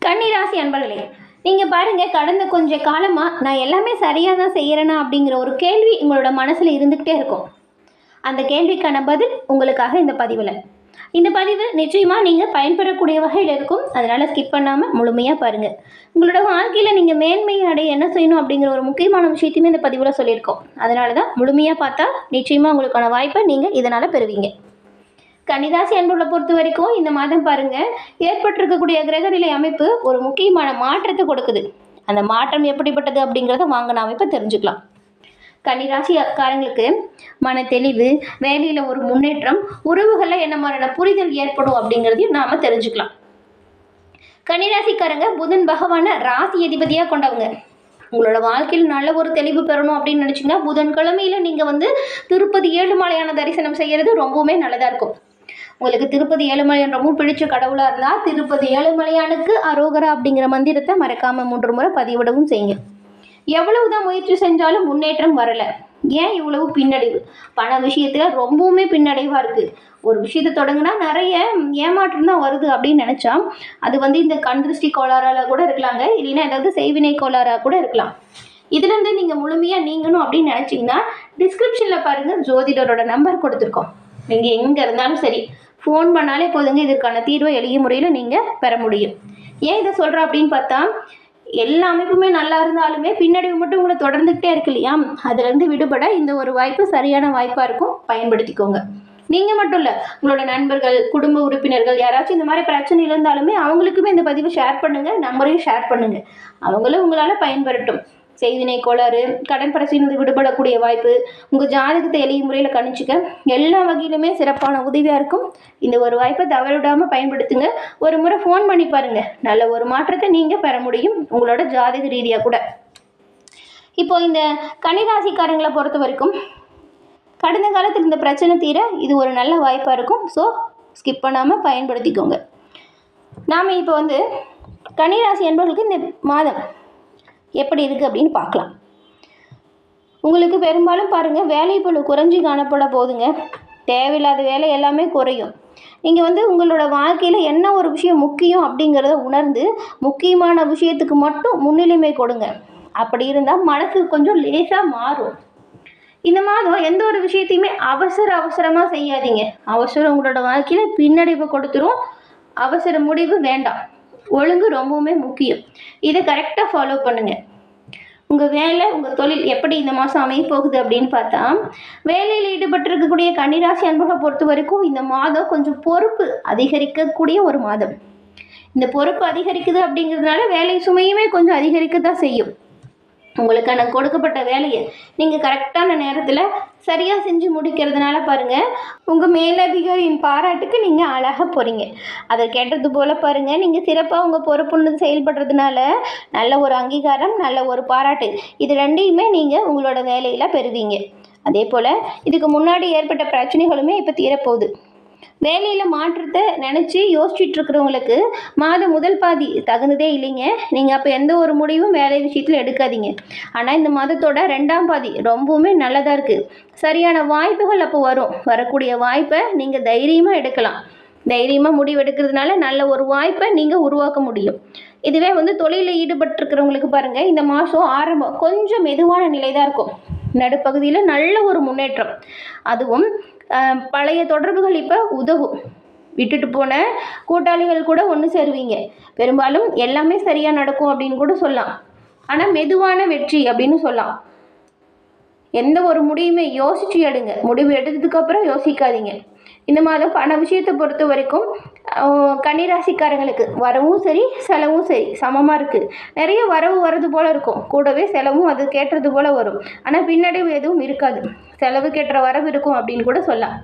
கன்னிராசி அன்பர்களே, நீங்கள் பாருங்கள், கடந்த கொஞ்ச காலமாக நான் எல்லாமே சரியாக தான் செய்கிறேனா அப்படிங்கிற ஒரு கேள்வி உங்களோட மனசில் இருந்துக்கிட்டே இருக்கும். அந்த கேள்விக்கான பதில் உங்களுக்காக இந்த பதிவு நிச்சயமாக நீங்கள் பயன்பெறக்கூடிய வகையில் இருக்கும். அதனால் ஸ்கிப் பண்ணாமல் முழுமையாக பாருங்கள். உங்களோட வாழ்க்கையில் நீங்கள் மேன்மையை அடைய என்ன செய்யணும் அப்படிங்கிற ஒரு முக்கியமான விஷயத்தையுமே இந்த பதிவில் சொல்லியிருக்கோம். அதனால தான் முழுமையாக பார்த்தா நிச்சயமாக உங்களுக்கான வாய்ப்பை நீங்கள் இதனால் பெறுவீங்க. கன்னிராசி அன்புள்ள பொறுத்த வரைக்கும் இந்த மாதம் பாருங்க, ஏற்பட்டிருக்கக்கூடிய கிரகநிலை அமைப்பு ஒரு முக்கியமான மாற்றத்தை கொடுக்குது. அந்த மாற்றம் எப்படிப்பட்டது அப்படிங்கிறத வாங்க நாம் இப்போ தெரிஞ்சுக்கலாம். கன்னிராசிக்காரங்களுக்கு மன தெளிவு, வேலையில் ஒரு முன்னேற்றம், உறவுகளில் என்ன மாதிரியான புரிதல் ஏற்படும் அப்படிங்கிறதையும் நாம் தெரிஞ்சுக்கலாம். கன்னிராசிக்காரங்க புதன் பகவானை ராசி அதிபதியாக கொண்டவங்க. உங்களோட வாழ்க்கையில் நல்ல ஒரு தெளிவு பெறணும் அப்படின்னு நினச்சிங்கன்னா புதன்கிழமையில் நீங்கள் திருப்பதி ஏழுமலையான தரிசனம் செய்கிறது ரொம்பவுமே நல்லதாக இருக்கும். உங்களுக்கு திருப்பதி ஏழுமலையான் ரொம்ப பிடிச்ச கடவுளாக இருந்தால் திருப்பதி ஏழுமலையானுக்கு அரோகரா அப்படிங்கிற மந்திரத்தை மறக்காமல் 3 முறை பதிவிடவும் செய்யுங்க. எவ்வளவுதான் முயற்சி செஞ்சாலும் முன்னேற்றம் வரலை. ஏன் இவ்வளவு பின்னடைவு? பண விஷயத்தில் ரொம்பவுமே பின்னடைவாக இருக்குது. ஒரு விஷயத்தை தொடங்கினா நிறைய ஏமாற்றம் தான் வருது அப்படின்னு நினச்சா அது இந்த கண் திருஷ்டி கோளாறால் கூட இருக்கலாங்க, இல்லைன்னா ஏதாவது செய்வினை கோளாறாக கூட இருக்கலாம். இதுலேருந்து நீங்கள் முழுமையாக நீங்கணும் அப்படின்னு நினச்சிங்கன்னா டிஸ்கிரிப்ஷனில் பாருங்கள், ஜோதிடரோட நம்பர் கொடுத்துருக்கோம். நீங்கள் எங்கே இருந்தாலும் சரி ஃபோன் பண்ணாலே போதுங்க, இதற்கான தீர்வை எளிய முறையில் நீங்கள் பெற முடியும். ஏன் இதை சொல்கிறேன் அப்படின்னு பார்த்தா, எல்லா அமைப்புமே நல்லா இருந்தாலுமே பின்னடைவு மட்டும் உங்களை தொடர்ந்துக்கிட்டே இருக்கு இல்லையா? அதுலேருந்து விடுபட இந்த ஒரு வாய்ப்பு சரியான வாய்ப்பாக இருக்கும், பயன்படுத்திக்கோங்க. நீங்கள் மட்டும் இல்லை, உங்களோட நண்பர்கள், குடும்ப உறுப்பினர்கள் யாராச்சும் இந்த மாதிரி பிரச்சனை இருந்தாலுமே அவங்களுக்குமே இந்த பதிவை ஷேர் பண்ணுங்கள், நம்பரையும் ஷேர் பண்ணுங்கள். அவங்களும் உங்களால் பயன்பெறட்டும். செய்வினை கோளாறு, கடன் பிரச்சனை விடுபடக்கூடிய வாய்ப்பு, உங்கள் ஜாதகத்தை எளிய முறையில் கணிச்சிக்க எல்லா வகையிலுமே சிறப்பான உதவியாக இருக்கும். இந்த ஒரு வாய்ப்பை தவறிவிடாமல் பயன்படுத்துங்க. ஒரு முறை ஃபோன் பண்ணி பாருங்கள், நல்ல ஒரு மாற்றத்தை நீங்கள் பெற முடியும், உங்களோட ஜாதக ரீதியாக கூட. இப்போ இந்த கன்னிராசிக்காரங்களை பொறுத்த வரைக்கும் கடந்த காலத்தில் இந்த பிரச்சனை தீர இது ஒரு நல்ல வாய்ப்பாக இருக்கும். ஸோ ஸ்கிப் பண்ணாமல் பயன்படுத்திக்கோங்க. நாம் இப்போ கன்னிராசி என்பவர்களுக்கு இந்த மாதம் எப்படி இருக்குது அப்படின்னு பார்க்கலாம். உங்களுக்கு பெரும்பாலும் பாருங்கள், வேலை பளு குறைஞ்சி காணப்பட போதுங்க. தேவையில்லாத வேலை எல்லாமே குறையும். நீங்கள் உங்களோட வாழ்க்கையில் என்ன ஒரு விஷயம் முக்கியம் அப்படிங்கிறத உணர்ந்து முக்கியமான விஷயத்துக்கு மட்டும் முன்னுரிமை கொடுங்க. அப்படி இருந்தால் மனசு கொஞ்சம் லேசாக மாறும். இந்த மாதம் எந்த ஒரு விஷயத்தையுமே அவசரமாக செய்யாதீங்க. அவசரம் உங்களோட வாழ்க்கையில் பின்னடைவை கொடுத்துரும். அவசர முடிவு வேண்டாம். ஒழுங்கு ரொம்பவுமே முக்கியம். இதை கரெக்டாக ஃபாலோ பண்ணுங்கள். உங்கள் வேலை, உங்கள் தொழில் எப்படி இந்த மாதம் அமைய போகுது அப்படின்னு பார்த்தா, வேலையில் ஈடுபட்டிருக்கக்கூடிய கன்னிராசி அன்பர்களை பொறுத்த வரைக்கும் இந்த மாதம் கொஞ்சம் பொறுப்பு அதிகரிக்கக்கூடிய ஒரு மாதம். இந்த பொறுப்பு அதிகரிக்குது அப்படிங்கிறதுனால வேலை சுமையுமே கொஞ்சம் அதிகரிக்க தான் செய்யும். உங்களுக்கான கொடுக்கப்பட்ட வேலையை நீங்கள் கரெக்டான நேரத்தில் சரியாக செஞ்சு முடிக்கிறதுனால பாருங்கள், உங்கள் மேலதிகாரியின் பாராட்டுக்கு நீங்கள் அழகாக போகிறீங்க. அதை கேட்டது போல் பாருங்கள், நீங்கள் சிறப்பாக உங்கள் பொறுப்புன்னு செயல்படுறதுனால நல்ல ஒரு அங்கீகாரம், நல்ல ஒரு பாராட்டு, இது ரெண்டையுமே நீங்கள் உங்களோட வேலையில் பெறுவீங்க. அதே போல் இதுக்கு முன்னாடி ஏற்பட்ட பிரச்சனைகளுமே இப்போ தீரப்போகுது. வேலையில் மாற்றத்தை நினச்சி யோசிச்சுட்ருக்கிறவங்களுக்கு மாதம் முதல் பாதி தகுந்ததே இல்லைங்க. நீங்கள் அப்போ எந்த ஒரு முடிவும் வேலை விஷயத்தில் எடுக்காதீங்க. ஆனால் இந்த மாதத்தோட 2ஆம் பாதி ரொம்பவுமே நல்லதாக இருக்குது. சரியான வாய்ப்புகள் அப்போ வரும். வரக்கூடிய வாய்ப்பை நீங்கள் தைரியமாக எடுக்கலாம். தைரியமாக முடிவு எடுக்கிறதுனால நல்ல ஒரு வாய்ப்பை நீங்கள் உருவாக்க முடியும். இதுவே தொழிலில் ஈடுபட்டிருக்கிறவங்களுக்கு பாருங்கள், இந்த மாதம் ஆரம்பம் கொஞ்சம் மெதுவான நிலை தான் இருக்கும். நடுப்பகுதியில் நல்ல ஒரு முன்னேற்றம், அதுவும் பழைய தொடர்புகள் இப்போ உதவும். விட்டுட்டு போன கூட்டாளிகள் கூட ஒன்று சேருவீங்க. பெரும்பாலும் எல்லாமே சரியாக நடக்கும் அப்படின்னு கூட சொல்லலாம். ஆனால் மெதுவான வெற்றி அப்படின்னு சொல்லலாம். எந்த ஒரு முடிவுமே யோசித்து எடுங்க. முடிவு எடுத்ததுக்கப்புறம் யோசிக்காதீங்க. இந்த மாதம் பண விஷயத்தை பொறுத்த வரைக்கும் கன்னிராசிக்காரங்களுக்கு வரவும் சரி செலவும் சரி சமமாக இருக்குது. நிறைய வரவு வர்றது போல் இருக்கும், கூடவே செலவும் அது கேட்டது போல் வரும். ஆனால் பின்னடைவு எதுவும் இருக்காது. செலவு கேட்டுற வரவு இருக்கும் அப்படின்னு கூட சொல்லலாம்.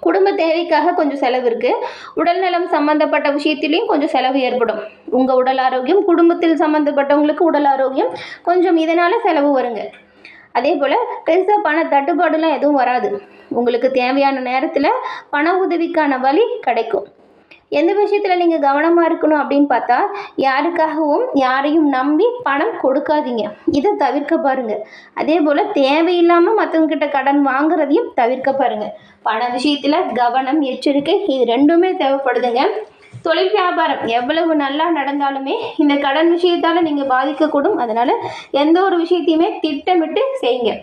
குடும்ப தேவைக்காக கொஞ்சம் செலவு இருக்குது. உடல்நலம் சம்மந்தப்பட்ட விஷயத்திலையும் கொஞ்சம் செலவு ஏற்படும். உங்கள் உடல் ஆரோக்கியம், குடும்பத்தில் சம்மந்தப்பட்டவங்களுக்கு உடல் ஆரோக்கியம் கொஞ்சம் இதனால் செலவு வருங்க. அதே போல் பெருசாக பண தட்டுப்பாடுலாம் எதுவும் வராது. உங்களுக்கு தேவையான நேரத்தில் பண உதவிக்கான வழி கிடைக்கும். எந்த விஷயத்தில் நீங்கள் கவனமாக இருக்கணும் அப்படின்னு பார்த்தா, யாருக்காகவும் யாரையும் நம்பி பணம் கொடுக்காதீங்க. இதை தவிர்க்க பாருங்கள். அதே போல் தேவையில்லாமல் மற்றவங்ககிட்ட கடன் வாங்குறதையும் தவிர்க்க பாருங்கள். பண விஷயத்தில் கவனம், எச்சரிக்கை இது ரெண்டுமே தேவைப்படுதுங்க. தொழில் வியாபாரம் எவ்வளவு நல்லா நடந்தாலுமே இந்த கடன் விஷயத்தால் நீங்கள் பாதிக்கக்கூடும். அதனால் எந்த ஒரு விஷயத்தையுமே திட்டமிட்டு செய்யுங்க.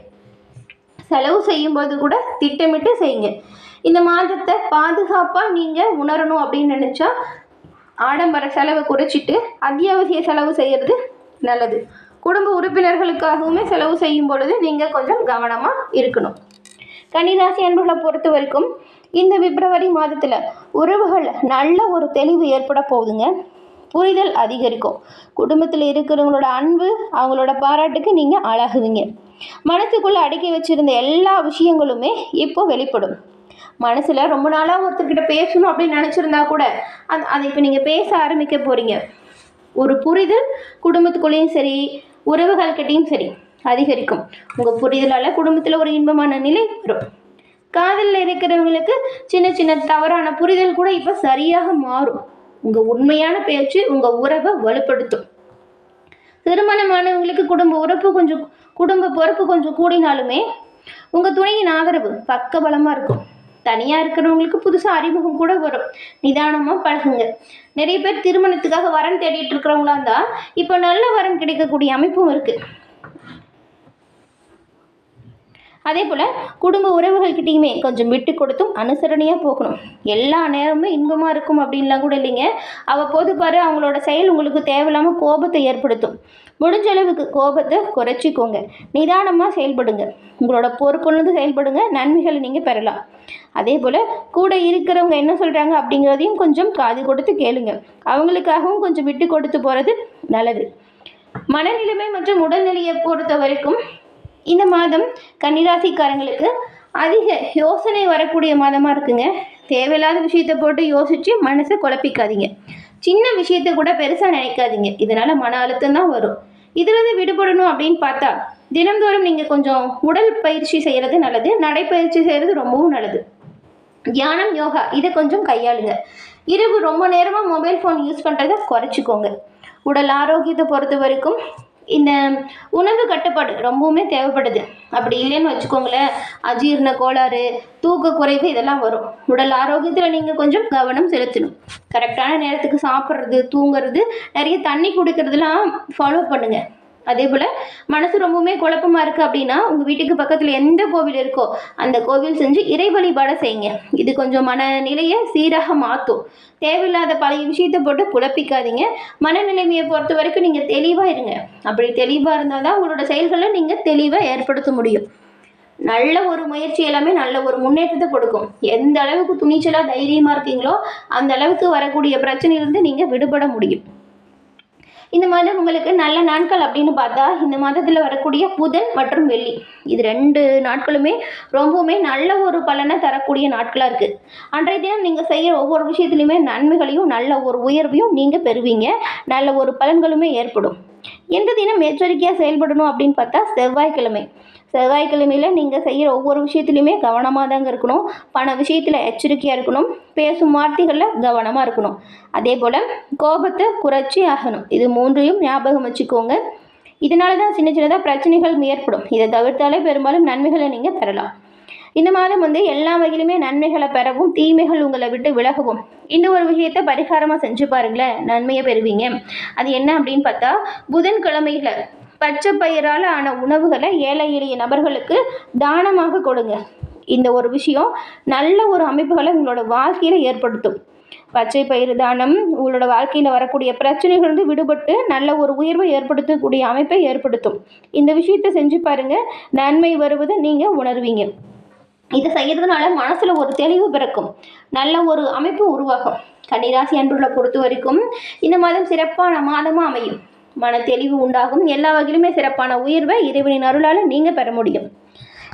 செலவு செய்யும்போது கூட திட்டமிட்டு செய்யுங்க. இந்த மாதத்தை பாதுகாப்பாக நீங்கள் உணரணும் அப்படின்னு நினச்சா ஆடம்பர செலவை குறைச்சிட்டு அத்தியாவசிய செலவு செய்கிறது நல்லது. குடும்ப உறுப்பினர்களுக்காகவுமே செலவு செய்யும் பொழுது நீங்கள் கொஞ்சம் கவனமாக இருக்கணும். கன்னிராசி அன்பர்களை பொறுத்த வரைக்கும் இந்த பிப்ரவரி மாதத்தில் உறவுகள் நல்ல ஒரு தெளிவு ஏற்பட போகுதுங்க. புரிதல் அதிகரிக்கும். குடும்பத்தில் இருக்கிறவங்களோட அன்பு, அவங்களோட பாராட்டுக்கு நீங்கள் ஆளாகுவீங்க. மனசுக்குள்ளே அடக்கி வச்சுருந்த எல்லா விஷயங்களுமே இப்போ வெளிப்படும். மனசில் ரொம்ப நாளாக ஒருத்தர்கிட்ட பேசணும் அப்படின்னு நினச்சிருந்தா கூட அதை இப்போ நீங்கள் பேச ஆரம்பிக்க போகிறீங்க. ஒரு புரிதல் குடும்பத்துக்குள்ளேயும் சரி, உறவுகள்கிட்டையும் சரி அதிகரிக்கும். உங்கள் புரிதலால் குடும்பத்தில் ஒரு இன்பமான நிலை வரும். காதலில் இருக்கிறவங்களுக்கு சின்ன சின்ன தவறான புரிதல் கூட இப்போ சரியாக மாறும். உங்கள் உண்மையான பேச்சு உங்கள் உறவை வலுப்படுத்தும். திருமணமானவங்களுக்கு குடும்ப பொறுப்பு கொஞ்சம் கூடினாலுமே உங்கள் துணையின் ஆதரவு பக்கபலமாக இருக்கும். தனியாக இருக்கிறவங்களுக்கு புதுசாக அறிமுகம் கூட வரும். நிதானமாக பழகுங்க. நிறைய பேர் திருமணத்துக்காக வரன் தேடிட்டு இருக்கிறவங்களா இருந்தால் இப்போ நல்ல வரன் கிடைக்கக்கூடிய அமைப்பும் இருக்குது. அதே போல் குடும்ப உறவுகள்கிட்டையுமே கொஞ்சம் விட்டு கொடுத்தும் அனுசரணையாக போகணும். எல்லா நேரமும் இன்பமாக இருக்கும் அப்படின்லாம் கூட இல்லைங்க. அவ்வப்போது பாரு அவங்களோட செயல் உங்களுக்கு தேவையில்லாமல் கோபத்தை ஏற்படுத்தும். முடிஞ்ச அளவுக்கு கோபத்தை குறைச்சிக்கோங்க. நிதானமாக செயல்படுங்க. உங்களோட பொறுப்புலேருந்து செயல்படுங்க. நன்மைகளை நீங்கள் பெறலாம். அதே போல் கூட இருக்கிறவங்க என்ன சொல்கிறாங்க அப்படிங்கிறதையும் கொஞ்சம் காது கொடுத்து கேளுங்க. அவங்களுக்காகவும் கொஞ்சம் விட்டு கொடுத்து போகிறது நல்லது. மனநிலைமை மற்றும் உடல்நிலையை பொறுத்த வரைக்கும் இந்த மாதம் கன்னிராசிக்காரங்களுக்கு அதிக யோசனை வரக்கூடிய மாதமாக இருக்குங்க. தேவையில்லாத விஷயத்தை போட்டு யோசித்து மனசை குழப்பிக்காதீங்க. சின்ன விஷயத்தை கூட பெருசாக நினைக்காதீங்க. இதனால் மன அழுத்தம் தான் வரும். இதிலிருந்து விடுபடணும் அப்படின்னு பார்த்தா தினந்தோறும் நீங்கள் கொஞ்சம் உடல் பயிற்சி செய்கிறது நல்லது. நடைப்பயிற்சி செய்கிறது ரொம்பவும் நல்லது. தியானம், யோகா இதை கொஞ்சம் கையாளுங்க. இரவு ரொம்ப நேரமாக மொபைல் ஃபோன் யூஸ் பண்ணுறதை குறைச்சிக்கோங்க. உடல் ஆரோக்கியத்தை பொறுத்த வரைக்கும் இந்த உணவு கட்டுப்பாடு ரொம்பவுமே தேவைப்படுது. அப்படி இல்லைன்னு வச்சுக்கோங்களேன், அஜீரண கோளாறு, தூக்க குறைவு இதெல்லாம் வரும். உடல் ஆரோக்கியத்தில் நீங்கள் கொஞ்சம் கவனம் செலுத்தணும். கரெக்டான நேரத்துக்கு சாப்பிட்றது, தூங்குறது, நிறைய தண்ணி குடிக்கிறதுலாம் ஃபாலோ பண்ணுங்கள். அதே போல் மனசு ரொம்பவுமே குழப்பமாக இருக்குது அப்படின்னா உங்கள் வீட்டுக்கு பக்கத்தில் எந்த கோவில் இருக்கோ அந்த கோவில் செஞ்சு இறை வழிபாடை செய்யுங்க. இது கொஞ்சம் மனநிலையை சீராக மாற்றும். தேவையில்லாத பழைய விஷயத்தை போட்டு குழப்பிக்காதீங்க. மனநிலைமையை பொறுத்த வரைக்கும் நீங்கள் தெளிவாக இருங்க. அப்படி தெளிவாக இருந்தால் தான் உங்களோட செயல்களை நீங்கள் தெளிவாக ஏற்படுத்த முடியும். நல்ல ஒரு முயற்சி எல்லாமே நல்ல ஒரு முன்னேற்றத்தை கொடுக்கும். எந்த அளவுக்கு துணிச்சலாக தைரியமாக இருக்கீங்களோ அந்த அளவுக்கு வரக்கூடிய பிரச்சனையிலிருந்து நீங்கள் விடுபட முடியும். இந்த மாதம் உங்களுக்கு நல்ல நாட்கள் அப்படின்னு பார்த்தா இந்த மாதத்தில் வரக்கூடிய புதன் மற்றும் வெள்ளி இது 2 நாட்களுமே ரொம்பவுமே நல்ல ஒரு பலனை தரக்கூடிய நாட்களாக இருக்குது. அன்றைய தினம் நீங்கள் செய்கிற ஒவ்வொரு விஷயத்துலையுமே நன்மைகளையும் நல்ல ஒரு உயர்வையும் நீங்கள் பெறுவீங்க. நல்ல ஒரு பலன்களுமே ஏற்படும். எந்த தினம் எச்சரிக்கையாக செயல்படணும் அப்படின்னு பார்த்தா செவ்வாய்க்கிழமை. செவ்வாய்க்கிழமையில் நீங்கள் செய்கிற ஒவ்வொரு விஷயத்துலையுமே கவனமாக தாங்க இருக்கணும். பண விஷயத்தில் எச்சரிக்கையாக இருக்கணும். பேசும் வார்த்தைகளில் கவனமாக இருக்கணும். அதே போல் கோபத்தை குறைச்சி ஆகணும். இது 3ஐயும் ஞாபகம் வச்சுக்கோங்க. இதனால தான் சின்ன சின்னதாக பிரச்சனைகள் ஏற்படும். இதை தவிர்த்தாலே பெரும்பாலும் நன்மைகளை நீங்கள் பெறலாம். இந்த மாதம் எல்லா வகையிலுமே நன்மைகளை பெறவும் தீமைகள் உங்களை விட்டு விலகவும் இந்த ஒரு விஷயத்தை பரிகாரமாக செஞ்சு பாருங்களேன், நன்மையை பெறுவீங்க. அது என்ன அப்படின்னு பார்த்தா புதன்கிழமையில் பச்சை பயிரால் ஆன உணவுகளை ஏழை எளிய நபர்களுக்கு தானமாக கொடுங்க. இந்த ஒரு விஷயம் நல்ல ஒரு அமைப்புகளை உங்களோட வாழ்க்கையில் ஏற்படுத்தும். பச்சை பயிறு தானம் உங்களோட வாழ்க்கையில் வரக்கூடிய பிரச்சனைகள் விடுபட்டு நல்ல ஒரு உயர்வை ஏற்படுத்தக்கூடிய அமைப்பை ஏற்படுத்தும். இந்த விஷயத்தை செஞ்சு பாருங்கள், நன்மை வருவதை நீங்கள் உணர்வீங்க. இதை செய்கிறதுனால மனசில் ஒரு தெளிவு பிறக்கும். நல்ல ஒரு அமைப்பு உருவாகும். கன்னிராசி அன்பர்களை பொறுத்த வரைக்கும் இந்த மாதம் சிறப்பான மாதமாக அமையும். மன தெளிவு உண்டாகும். எல்லா வகையிலுமே சிறப்பான உயர்வை இறைவனின் அருளால் நீங்கள் பெற முடியும்.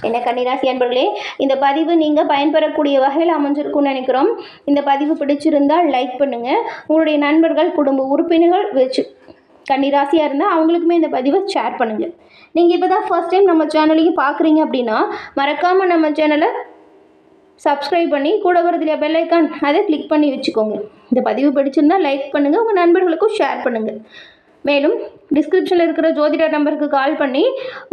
என்ன கன்னிராசி அன்பர்களே, இந்த பதிவு நீங்கள் பயன்பெறக்கூடிய வகையில் அமைஞ்சிருக்கும்னு நினைக்கிறோம். இந்த பதிவு பிடிச்சிருந்தால் லைக் பண்ணுங்கள். உங்களுடைய நண்பர்கள், குடும்ப உறுப்பினர்கள் வச்சு கன்னிராசியாக இருந்தால் அவங்களுக்குமே இந்த பதிவை ஷேர் பண்ணுங்கள். நீங்கள் இப்போ தான் ஃபர்ஸ்ட் டைம் நம்ம சேனலையும் பார்க்குறீங்க அப்படின்னா மறக்காமல் நம்ம சேனலை சப்ஸ்கிரைப் பண்ணி கூட வரதுல பெல் ஐக்கான் அதை கிளிக் பண்ணி வச்சுக்கோங்க. இந்த பதிவு பிடிச்சிருந்தால் லைக் பண்ணுங்கள். உங்கள் நண்பர்களுக்கும் ஷேர் பண்ணுங்கள். மேலும் டிஸ்கிரிப்ஷனில் இருக்கிற ஜோதிடர் நம்பருக்கு கால் பண்ணி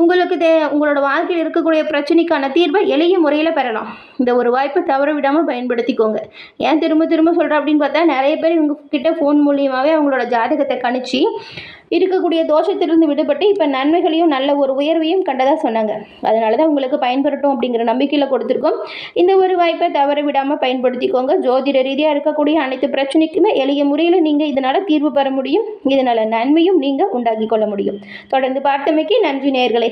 உங்களுக்கு உங்களோட வாழ்க்கையில் இருக்கக்கூடிய பிரச்சனைக்கான தீர்வை எளிய முறையில் பெறலாம். இந்த ஒரு வாய்ப்பை தவற விடாமல் பயன்படுத்திக்கோங்க. ஏன் திரும்ப திரும்ப சொல்கிறேன் அப்படின்னு பார்த்தா, நிறைய பேர் இவங்ககிட்ட ஃபோன் மூலியமாகவே அவங்களோட ஜாதகத்தை கணிச்சு இருக்கக்கூடிய தோஷத்திலிருந்து விடுபட்டு இப்போ நன்மைகளையும் நல்ல ஒரு உயர்வையும் கண்டதாக சொன்னாங்க. அதனால தான் உங்களுக்கு பயன்பெறட்டும் அப்படிங்கிற நம்பிக்கையில் கொடுத்துருக்கோம். இந்த ஒரு வாய்ப்பை தவற விடாமல் பயன்படுத்திக்கோங்க. ஜோதிட ரீதியாக இருக்கக்கூடிய அனைத்து பிரச்சனைக்குமே எளிய முறையில் நீங்கள் இதனால் தீர்வு பெற முடியும். இதனால் நன்மையும் நீங்கள் உண்டாக்கி கொள்ள முடியும். தொடர்ந்து பார்த்தமைக்கு நன்றி நேயர்களே.